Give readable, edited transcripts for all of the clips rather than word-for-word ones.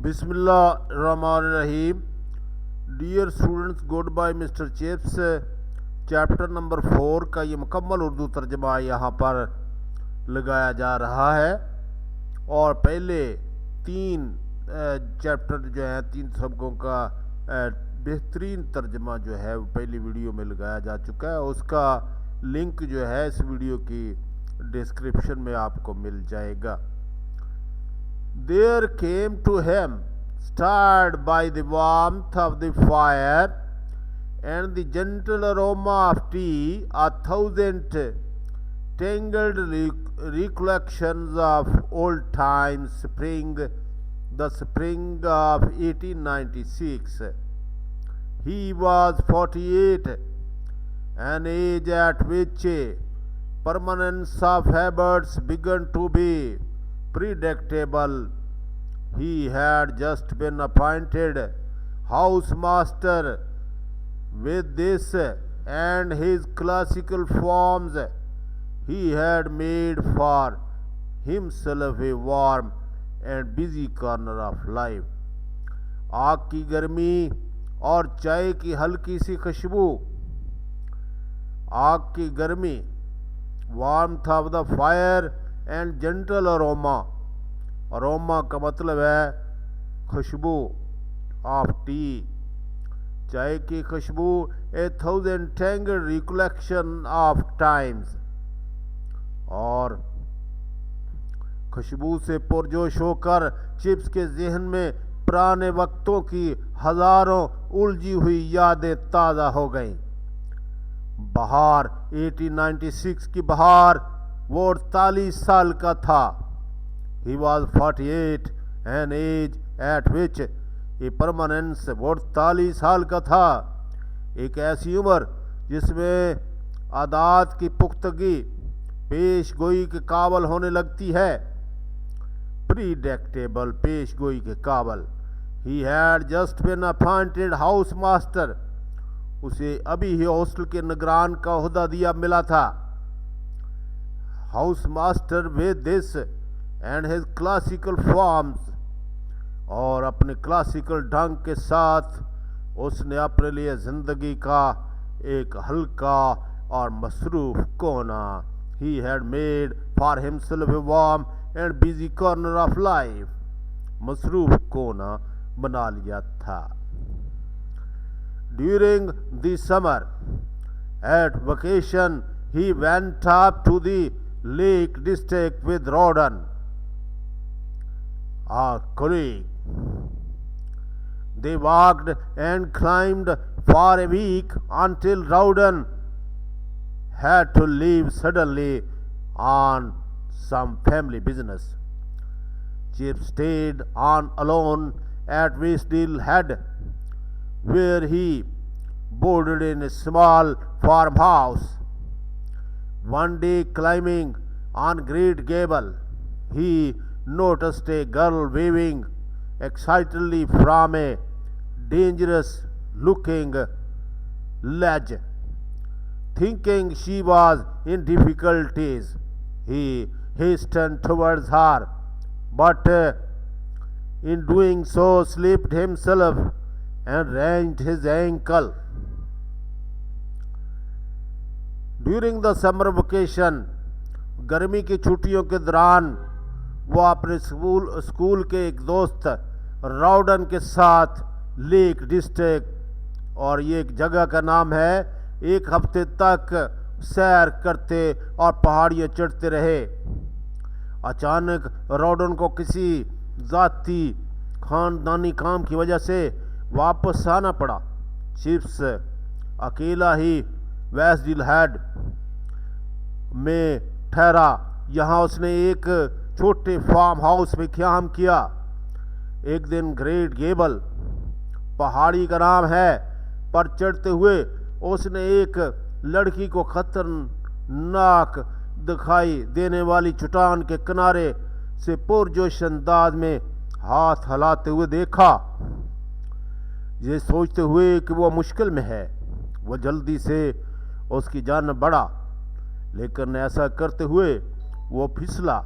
बिस्मिल्लाहिर्रहमानिर्रहीम। Dear students, good bye mister Chips. Chapter number 4 का ये मुकम्मल उर्दू तर्जमा यहाँ पर लगाया जा रहा है और पहले 3 चैप्टर जो हैं 3 सबकों का बेहतरीन तर्जमा जो है वो पहली वीडियो में लगाया जा चुका है। उसका लिंक जो है इस वीडियो की डिस्क्रिप्शन में आपको मिल जाएगा। There came to him, stirred by the warmth of the fire and the gentle aroma of tea, 1,000 tangled recollections of old times, the spring of 1896. He was 48, an age at which permanence of habits began to be predictable. He had just been appointed housemaster. With this and his classical forms, he had made for himself a warm and busy corner of life. आग की गर्मी और चाय की हल्की सी खुशबू। आग की गर्मी, warmth of the fire and gentle aroma. Aroma का मतलब है खुशबू। ऑफ टी, चाय की खुशबू। 1,000 tangled recollection of times, और खुशबू से पुरजोश होकर चिप्स के जहन में पुराने वक्तों की हजारों उलझी हुई यादें ताज़ा हो गईं। बहार, 1896 की बहार। वो 48 साल का था। He was 48, an age at which a permanence, वो 48 साल का था। एक ऐसी उम्र जिसमें आदात की पुख्तगी पेश गोई के काबल होने लगती है। प्रीडिक्टेबल, पेश गोई के काबल। He had just been appointed house master, उसे अभी ही हॉस्टल के निगरान का ओहदा दिया मिला था। House master with this and his classical forms, और अपने क्लासिकल ढंग के साथ उसने अपने लिए ज़िंदगी का एक हल्का और मसरूफ़ कोना, he had made for himself a warm and busy corner of life, मसरूफ़ कोना बना लिया था। During the summer at vacation he went up to the Lake District with Rawdon, a colleague. They walked and climbed for a week until Rawdon had to leave suddenly on some family business. Chip stayed on alone at Westdale Head, where he boarded in a small farmhouse. One day, climbing on Great Gable, he noticed a girl waving excitedly from a dangerous-looking ledge. Thinking she was in difficulties, he hastened towards her, but in doing so slipped himself and wrenched his ankle. During the summer vacation, गर्मी की छुट्टियों के दौरान वो अपने school के एक दोस्त राउडन के साथ लेक डिस्ट्रिक्ट, और ये एक जगह का नाम है, एक हफ्ते तक सैर करते और पहाड़ियाँ चढ़ते रहे। अचानक राउडन को किसी ज़ाती खानदानी काम की वजह से वापस आना पड़ा। चिप्स अकेला ही वेस्टडील हेड में ठहरा। यहाँ उसने एक छोटे फार्म हाउस में क़याम किया। एक दिन ग्रेट गेबल पहाड़ी का नाम है पर चढ़ते हुए उसने एक लड़की को खतरनाक दिखाई देने वाली चट्टान के किनारे से पुरजोश अंदाज में हाथ हिलाते हुए देखा। ये सोचते हुए कि वह मुश्किल में है, वह जल्दी से उसकी जान बढ़ा, लेकिन ऐसा करते हुए वो फिसला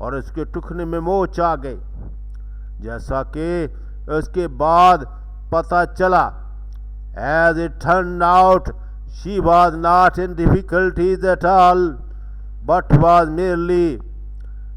और इसके टुकने में मोच आ गई। जैसा कि उसके बाद पता चला, as it turned out, she was not in difficulties at all, but was merely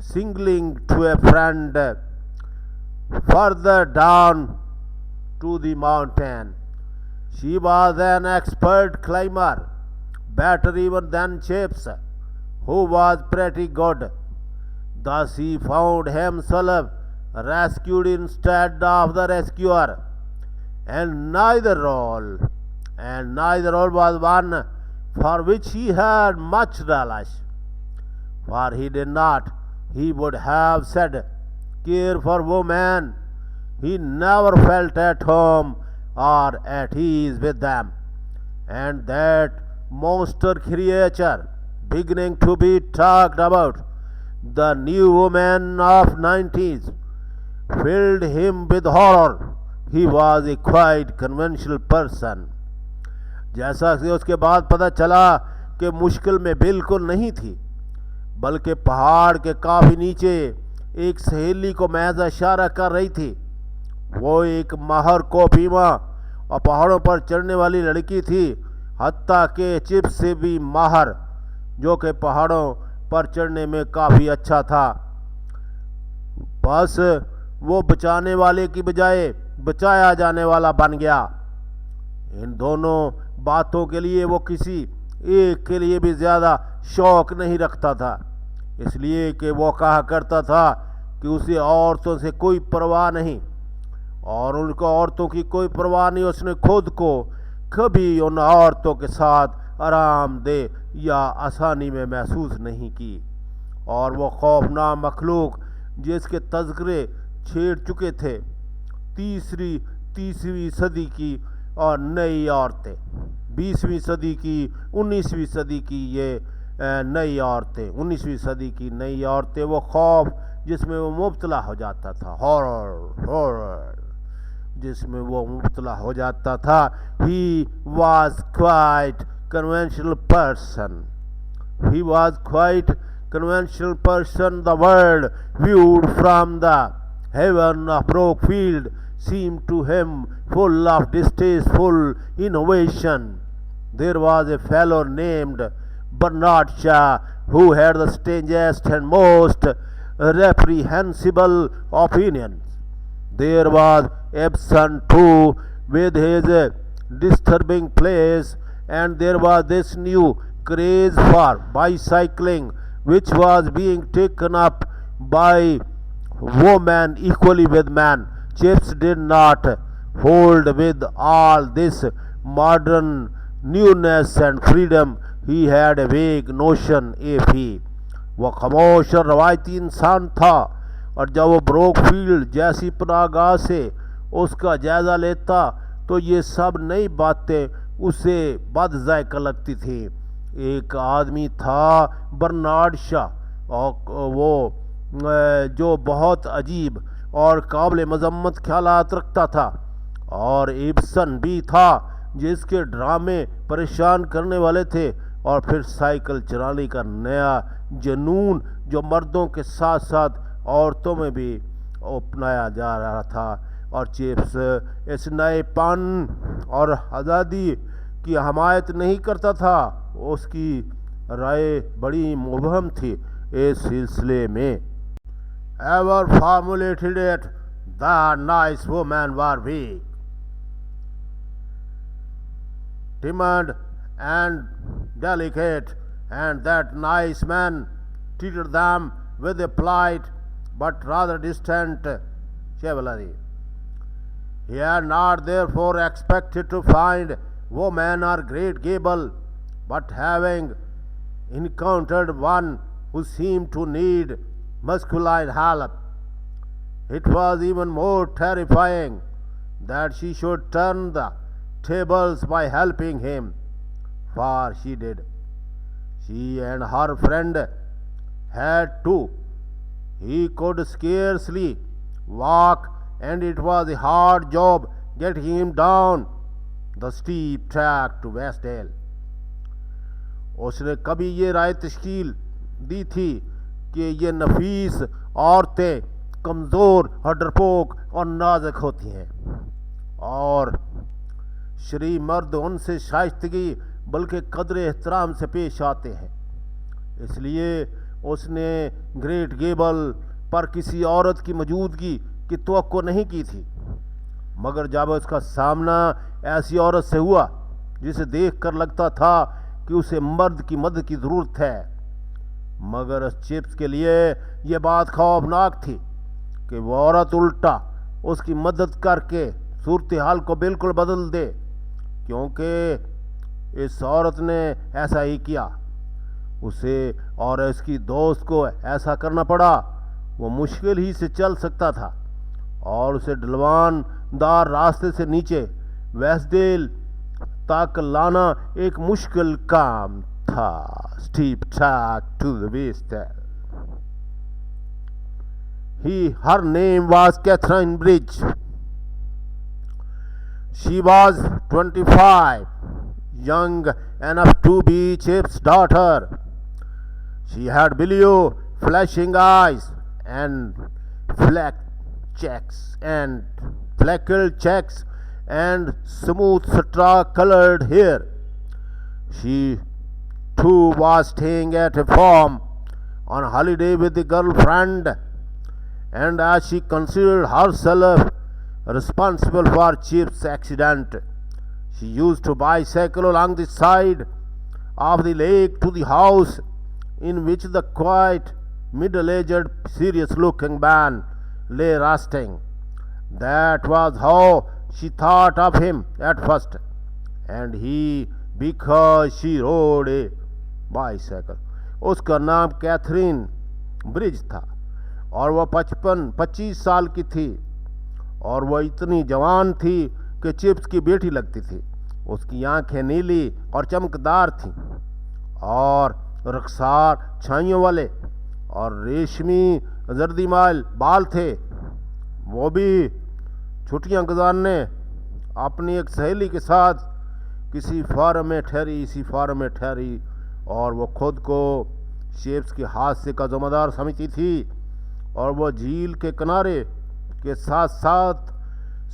signaling to a friend further down to the mountain. She was an expert climber, better even than Chips, who was pretty good. Thus he found himself rescued instead of the rescuer, and neither role was one for which he had much relish. For he did not, he would have said, care for women. He never felt at home or at ease with them. And that monster creature beginning to be talked about, the new woman of 90s, filled him with horror. He was a quite conventional person. जैसा कि उसके बाद पता चला कि मुश्किल में बिल्कुल नहीं थी, बल्कि पहाड़ के काफ़ी नीचे एक सहेली को महज इशारा कर रही थी। वो एक माहर कोपीमा और पहाड़ों पर चढ़ने वाली लड़की थी, हत्ता के चिप्स से भी माहर, जो कि पहाड़ों पर चढ़ने में काफ़ी अच्छा था। बस वो बचाने वाले की बजाय बचाया जाने वाला बन गया। इन दोनों बातों के लिए वो किसी एक के लिए भी ज़्यादा शौक़ नहीं रखता था, इसलिए कि वो कहा करता था कि उसे औरतों से कोई परवाह नहीं, और उनको औरतों की कोई परवाह नहीं। उसने खुद को कभी उन औरतों के साथ आरामदेह या आसानी में महसूस नहीं की, और वो खौफनाक मखलूक जिसके तज़किरे छेड़ चुके थे तीसवीं सदी की और नई औरतें, 20वीं सदी की, 19वीं सदी की ये नई औरतें, 19वीं सदी की नई औरतें, वो खौफ जिसमें वो मुब्तला हो जाता था, हॉरर जिसमें वो मुब्तला हो जाता था। He was quite conventional person, he was quite conventional person. The world viewed from the heaven of Brookfield seemed to him full of distasteful innovation. There was a fellow named Bernard Shaw who had the strangest and most reprehensible opinions. There was Ibsen too, with his disturbing plays, and there was this new craze for bicycling, which was being taken up by women equally with men. Chips did not hold with all this modern newness and freedom. He had a vague notion if he वह खामोश और रवायती इंसान था, और जब वो ब्रोकफील्ड जैसी पनाहगाह से उसका जायज़ा लेता तो ये सब नई बातें उसे बद ज़ायका लगती थी। एक आदमी था बर्नार्ड शा, और वो जो बहुत अजीब और काबिल मजम्मत ख्यालात रखता था, और इब्सन भी था जिसके ड्रामे परेशान करने वाले थे, और फिर साइकिल चलाने का नया जुनून जो मर्दों के साथ साथ औरतों में भी अपनाया जा रहा था। और चिप्स इस नएपन और आज़ादी की हमायत नहीं करता था, उसकी राय बड़ी मुबहम थी इस सिलसिले में। Ever formulated it the nice women were weak, timid and delicate, and that nice man treated them with a polite but rather distant chivalry. He had not therefore expected to find woman or great gable, but having encountered one who seemed to need masculine help, it was even more terrifying that she should turn the tables by helping him, for she did. She and her friend had too. He could scarcely walk, and it was a hard job getting him down the steep track to Westdale. उसने कभी ये राय तश्कील दी थी कि ये नफीस औरतें कमज़ोर और डरपोक और नाजुक होती हैं, और श्री मर्द उनसे शाइस्तगी बल्कि कदर एहतराम से पेश आते हैं। इसलिए उसने ग्रेट गेबल पर किसी औरत की मौजूदगी की तवक्को नहीं की थी, मगर जब उसका सामना ऐसी औरत से हुआ जिसे देखकर लगता था कि उसे मर्द की मदद की ज़रूरत है, मगर चिप्स के लिए यह बात खौफनाक थी कि वह औरत उल्टा उसकी मदद करके सूरत हाल को बिल्कुल बदल दे, क्योंकि इस औरत ने ऐसा ही किया। उसे और इसकी दोस्त को ऐसा करना पड़ा। वो मुश्किल ही से चल सकता था और उसे ढलवान दार रास्ते से नीचे वेस्टडेल तक लाना एक मुश्किल काम था। Steep track to the Westdale. Her name was Catherine Bridge. She was 25, young enough to be Chip's daughter. She had blue, flashing eyes and fleckled checks and smooth straw-colored hair. She too was staying at a farm on holiday with a girlfriend, and as she considered herself responsible for Chip's accident, she used to bicycle along the side of the lake to the house in which the quiet, middle-aged, serious-looking man lay resting. That was how she thought of him at first, and he because she rode a bicycle. उसका नाम Catherine bridge था और वह 25 साल की थी, और वह इतनी जवान थी कि चिप्स की बेटी लगती थी। उसकी आंखें नीली और चमकदार थीं और रखसार छाइयों वाले और रेशमी जर्दीमाल बाल थे। वो भी छुट्टियां गुजारने अपनी एक सहेली के साथ इसी फार्म में ठहरी और वो खुद को चिप्स के हादसे का जिम्मेदार समझती थी, और वह झील के किनारे के साथ साथ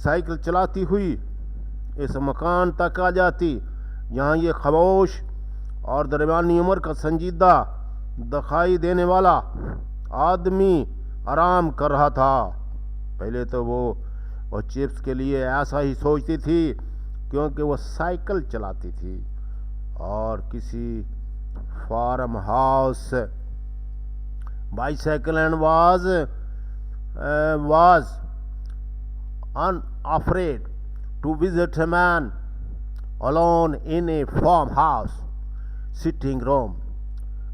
साइकिल चलाती हुई इस मकान तक आ जाती जहाँ ये खामोश और दरमियानी उम्र का संजीदा दिखाई देने वाला आदमी आराम कर रहा था। पहले तो वो चिप्स के लिए ऐसा ही सोचती थी क्योंकि वो साइकिल चलाती थी और किसी farm house bicycle and was unafraid to visit a man alone in a farmhouse sitting room,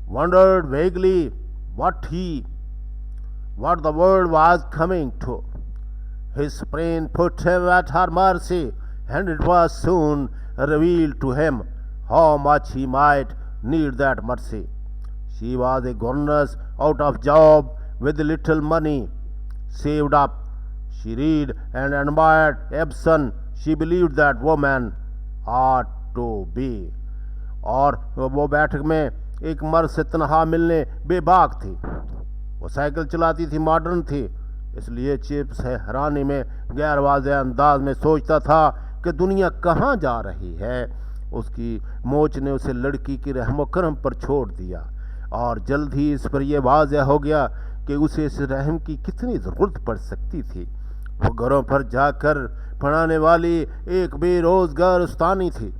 wondered vaguely what the world was coming to. His brain put him at her mercy, and it was soon revealed to him how much he might need that mercy. She was a governess out of job with little money saved up. She read and admired Ibsen. She believed that woman ought to be. और वो बैठक में एक मर्द से तनहा मिलने बेबाक थी। वो साइकिल चलाती थी, मॉडर्न थी, इसलिए चिप्स है हैरानी में गैर वाज़ेह अंदाज में सोचता था कि दुनिया कहाँ जा रही है। उसकी मोच ने उसे लड़की की रहमो करम पर छोड़ दिया और जल्द ही इस पर यह वाज़ेह हो गया कि उसे इस रहम की कितनी ज़रूरत पड़ सकती थी। वो घरों पर जाकर पढ़ाने वाली एक बेरोज़गार उस्तानी थी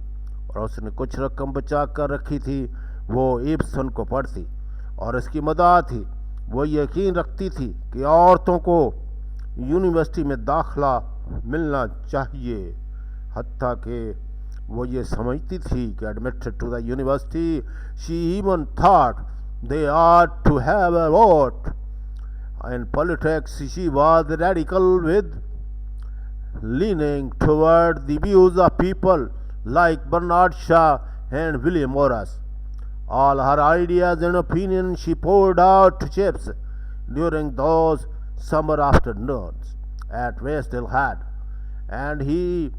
और उसने कुछ रकम बचा कर रखी थी। वो इब्सन को पढ़ती और इसकी मदद थी। वो यकीन रखती थी कि औरतों को यूनिवर्सिटी में दाखला मिलना चाहिए, हत्ता कि वो ये समझती थी कि admitted to the university she even thought they ought to have a vote. In politics, she was radical, with leaning toward the views of people like Bernard Shaw and William Morris. All her ideas and opinions she poured out to Chips during those summer afternoons at Westhill Head, and he,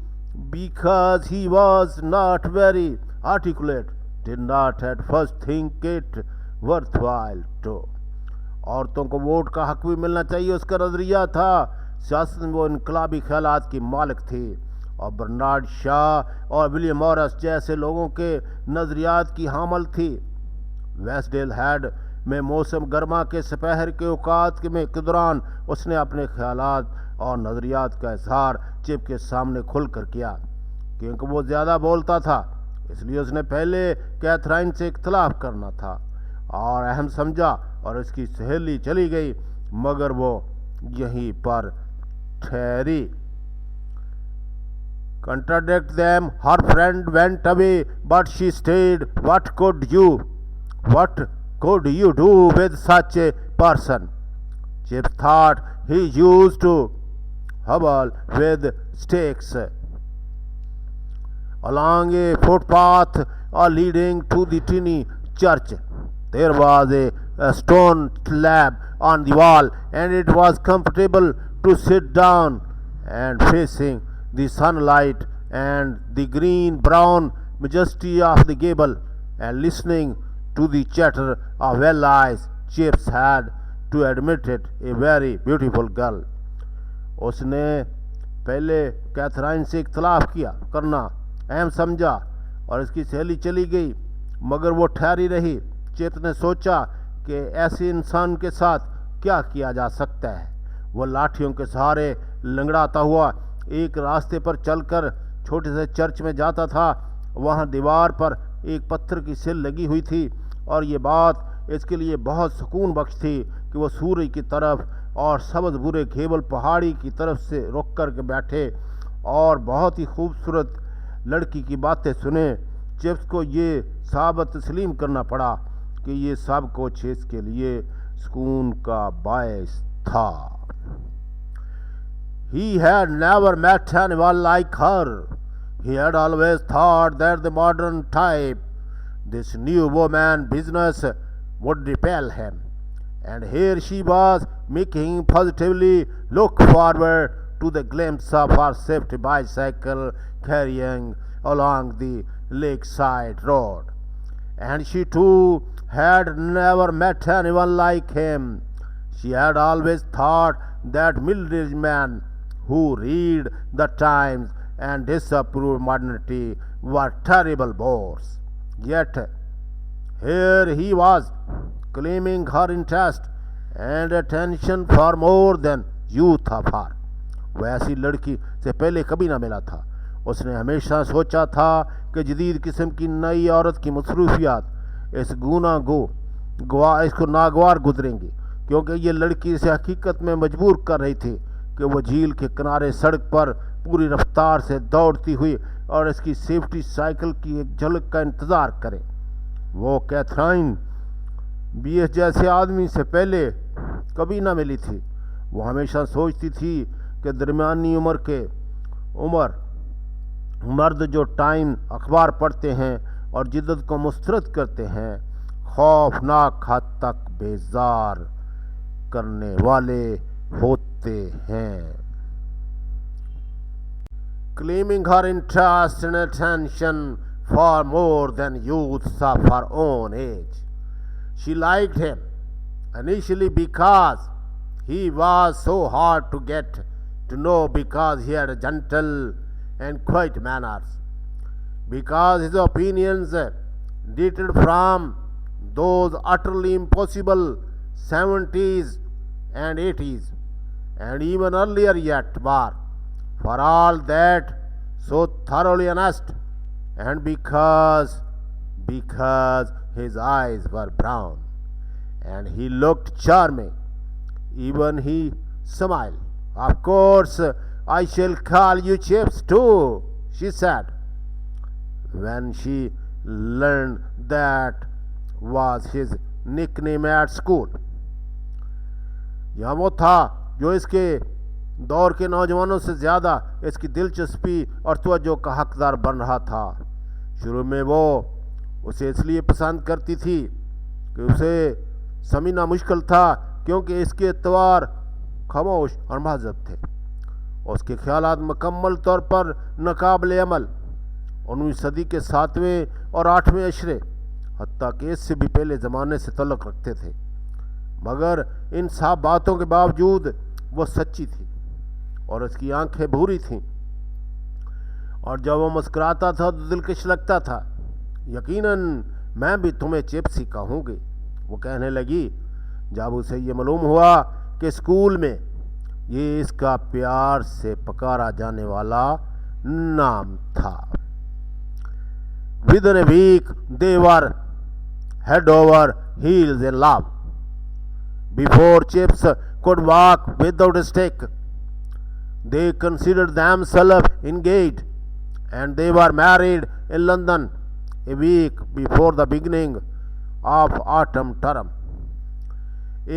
because he was not very articulate, did not at first think it worthwhile to. औरतों को vote का हक भी मिलना चाहिए उसका नज़रिया था। सियासत में वो इनकलाबी ख्यालात की मालिक थी और बर्नार्ड शाह और विलियम मॉरिस जैसे लोगों के नज़रियात की हामल थी। वेस्टडेल हेड में मौसम गर्मा के सपहर के औकात के दौरान उसने अपने ख्यालात और नज़रियात का इजहार चिप के सामने खुलकर किया। क्योंकि वो ज़्यादा बोलता था इसलिए उसने पहले कैथराइन से इख्तलाफ करना था और अहम समझा और उसकी सहेली चली गई मगर वो यहीं पर ठहरी। Contradict them, her friend went away, but she stayed. What could you do with such a person? Chip thought he used to hobble with sticks along a footpath leading to the tiny church. There was a stone slab on the wall, and it was comfortable to sit down and facing the sunlight and the green-brown majesty of the gable, and listening to the chatter of well-eyes. Chips had to admit it, a very beautiful girl. उसने पहले Catherine से इख्तलाफ करना अहम समझा और इसकी सहेली चली गई मगर वो ठहरी रही। चिप्स ने सोचा कि ऐसे इंसान के साथ क्या किया जा सकता है। वो लाठियों के सहारे लंगड़ाता हुआ एक रास्ते पर चलकर छोटे से चर्च में जाता था। वहाँ दीवार पर एक पत्थर की सिल लगी हुई थी और ये बात इसके लिए बहुत सुकून बख्श थी कि वो सूर्य की तरफ और सबज बुरे घेबल पहाड़ी की तरफ से रुक कर के बैठे और बहुत ही खूबसूरत लड़की की बातें सुने। चिप्स को ये साबित तस्लीम करना पड़ा कि ये सब कुछ इसके लिए सुकून का बायस था। He had never met anyone like her. He had always thought that the modern type, this new woman business, would repel him. And here she was making him positively look forward to the glimpse of her swift bicycle carrying along the lakeside road. And she too had never met anyone like him. She had always thought that middle-aged men who read the Times and disapprove modernity were terrible bores. Yet here he was, claiming her interest and attention for more than youth of her. वह ऐसी लड़की से पहले कभी ना मिला था। उसने हमेशा सोचा था कि जदीद किस्म की नई औरत की मसरूफियात इसको नागवार गुजरेंगी क्योंकि ये लड़की इसे हकीकत में मजबूर कर रही थी कि वह झील के किनारे सड़क पर पूरी रफ्तार से दौड़ती हुई और इसकी सेफ्टी साइकिल की एक झलक का इंतज़ार करे। वो कैथराइन बीएस जैसे आदमी से पहले कभी ना मिली थी। वो हमेशा सोचती थी कि दरमियानी उम्र मर्द जो टाइम अखबार पढ़ते हैं और जिद्दत को मुस्तरद करते हैं खौफनाक हद तक बेजार करने वाले होते हैं। Claiming her interest and attention for more than youths of her own age. She liked him initially because he was so hard to get to know, because he had gentle and quiet manners, because his opinions dated from those utterly impossible 70s and 80s and even earlier yet were, for all that, so thoroughly honest, and because his eyes were brown and he looked charming, even he smiled. Of course, I shall call you Chips too, she said, when she learned that was his nickname at school. यह वो था जो इसके दौर के नौजवानों से ज़्यादा इसकी दिलचस्पी और तवज्जो का हकदार बन रहा था। शुरू में वो उसे इसलिए पसंद करती थी कि उसे समझना मुश्किल था क्योंकि इसके एतवार खामोश और महज़ब थे। उसके ख्यालात मुकम्मल तौर पर नाकाबिले अमल 19वीं सदी के 7वें और 8वें अशरे हत्ता कि इससे भी पहले ज़माने से तल्लुक़ रखते थे। मगर इन साफ बातों के बावजूद वो सच्ची थी और उसकी आंखें भूरी थीं, और जब वो मुस्कुराता था तो दिलकश लगता था। यकीनन मैं भी तुम्हें चिप्स ही कहूँगी, वो कहने लगी, जब उसे ये मालूम हुआ कि स्कूल में ये इसका प्यार से पुकारा जाने वाला नाम था। Within a week, they were head over heels in love. Before Chips could walk without a stick, they considered themselves engaged, and they were married in London a week before the beginning of autumn term.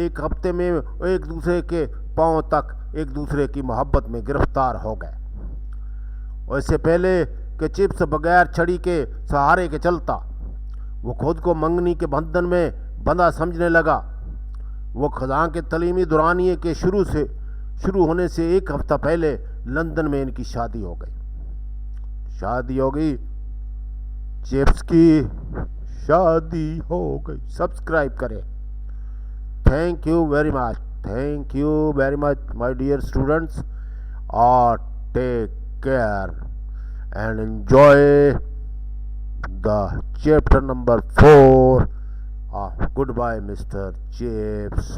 एक हफ्ते में एक दूसरे के पांव तक एक दूसरे की मोहब्बत में गिरफ्तार हो गए। और इससे पहले कि चिप्स बगैर छड़ी के सहारे के चलता, वो खुद को मंगनी के बंधन में बंधा समझने लगा। वो खजां के तलीमी दुरानिये के शुरू होने से एक हफ्ता पहले लंदन में इनकी शादी हो गई। चिप्स की शादी हो गई। सब्सक्राइब करें। Thank you very much my dear students, और take care and enjoy the chapter number 4. Goodbye, Mr. Chips.